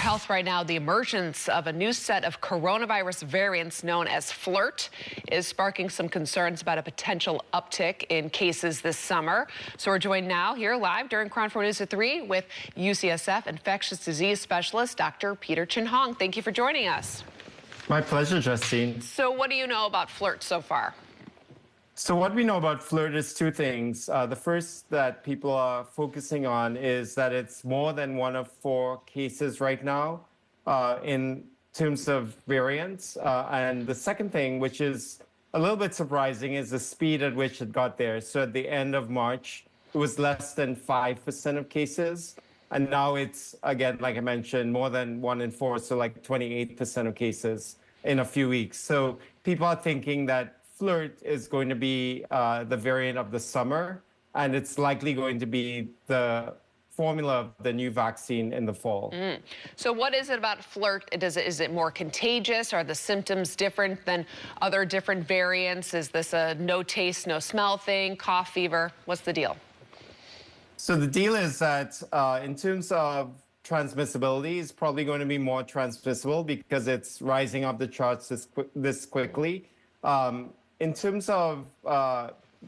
health right now, the emergence of a new set of coronavirus variants known as FLIRT is sparking some concerns about a potential uptick in cases this summer. So we're joined now here live during KRON 4 News at 3 with UCSF infectious disease specialist Dr. Peter Chin-Hong. Thank you for joining us. My pleasure, Justine. So what do you know about FLIRT so far? So what we know about FLIRT is two things. The first that people are focusing on is that it's more than 1 of 4 cases right now in terms of variants. And the second thing, which is a little bit surprising, is the speed at which it got there. So at the end of March, it was less than 5% of cases. And now it's, again, like I mentioned, more than 1 in 4, so like 28% of cases in a few weeks. So people are thinking that FLIRT is going to be the variant of the summer, and it's likely going to be the formula of the new vaccine in the fall. So what is it about FLIRT? Is it more contagious? Are the symptoms different than other different variants? Is this a no taste, no smell thing, cough, fever? What's the deal? So the deal is that in terms of transmissibility, it's probably going to be more transmissible because it's rising up the charts this quickly. In terms of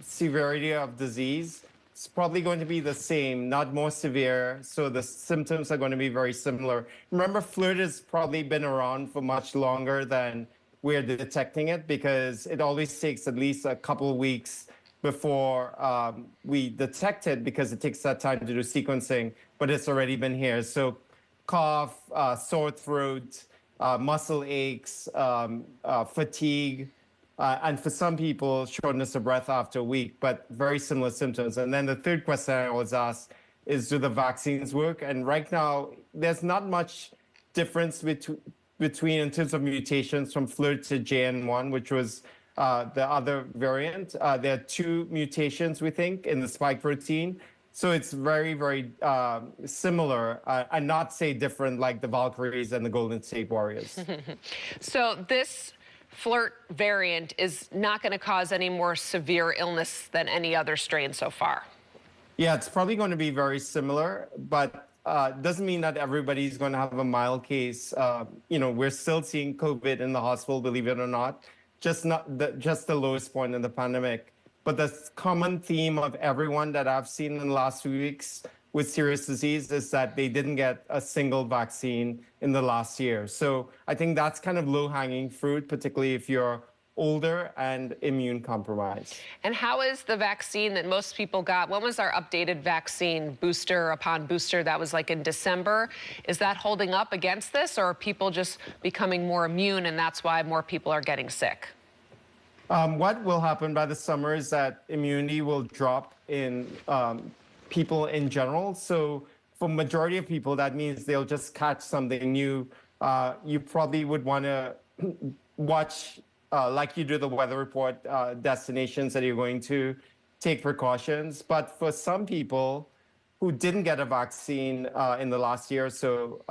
severity of disease, it's probably going to be the same, not more severe. So the symptoms are going to be very similar. Remember, FLIRT has probably been around for much longer than we're detecting it because it always takes at least a couple of weeks before we detect it because it takes that time to do sequencing, but it's already been here. So cough, sore throat, muscle aches, fatigue, and for some people, shortness of breath after a week, but very similar symptoms. And then the third question I always ask is, do the vaccines work? And right now, there's not much difference between in terms of mutations from FLIRT to JN1, which was the other variant. There are 2 mutations, we think, in the spike protein. So it's very, very similar and not, say, different like the Valkyries and the Golden State Warriors. So this FLIRT variant is not going to cause any more severe illness than any other strain so far. Yeah, it's probably going to be very similar, but doesn't mean that everybody's going to have a mild case. We're still seeing COVID in the hospital, believe it or not, just the lowest point in the pandemic. But the common theme of everyone that I've seen in the last few weeks with serious disease is that they didn't get a single vaccine in the last year. So I think that's kind of low-hanging fruit, particularly if you're older and immune compromised. And how is the vaccine that most people got? When was our updated vaccine booster upon booster? That was like in December. Is that holding up against this, or are people just becoming more immune and that's why more people are getting sick? What will happen by the summer is that immunity will drop in people in general. So for majority of people, that means they'll just catch something new. You probably would want to watch, like you do the weather report, destinations that you're going to, take precautions. But for some people who didn't get a vaccine in the last year, so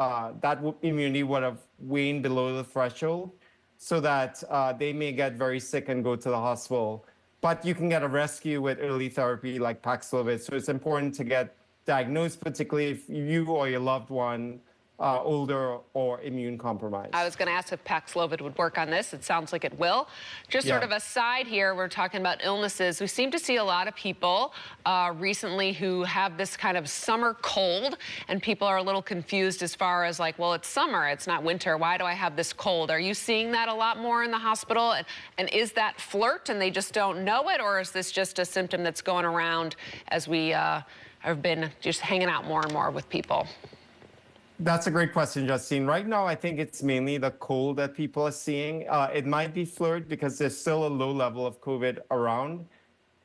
that immunity would have waned below the threshold, so that they may get very sick and go to the hospital. But you can get a rescue with early therapy like Paxlovid. So it's important to get diagnosed, particularly if you or your loved one are older or immune compromised. I was going to ask if Paxlovid would work on this. It sounds like it will. Just sort of aside here, we're talking about illnesses. We seem to see a lot of people recently who have this kind of summer cold, and people are a little confused as far as like, well, it's summer, it's not winter. Why do I have this cold? Are you seeing that a lot more in the hospital? And is that FLIRT and they just don't know it, or is this just a symptom that's going around as we have been just hanging out more and more with people? That's a great question, Justine. Right now, I think it's mainly the cold that people are seeing. It might be FLIRT because there's still a low level of COVID around.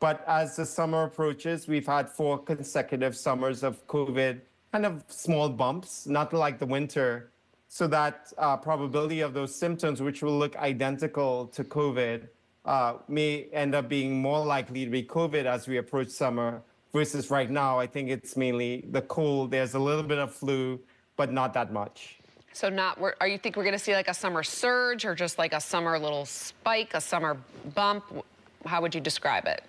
But as the summer approaches, we've had 4 consecutive summers of COVID, kind of small bumps, not like the winter. So that probability of those symptoms, which will look identical to COVID, may end up being more likely to be COVID as we approach summer versus right now. I think it's mainly the cold. There's a little bit of flu, but not that much. So are you think we're going to see like a summer surge or just like a summer little spike, a summer bump? How would you describe it?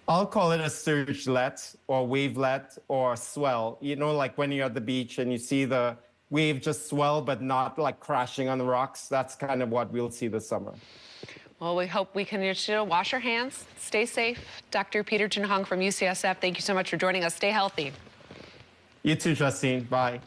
I'll call it a surgelet or wavelet or swell. You know, like when you're at the beach and you see the wave just swell, but not like crashing on the rocks. That's kind of what we'll see this summer. Well, we hope we can wash our hands, stay safe. Dr. Peter Junhong from UCSF, thank you so much for joining us. Stay healthy. You too, Justine. Bye.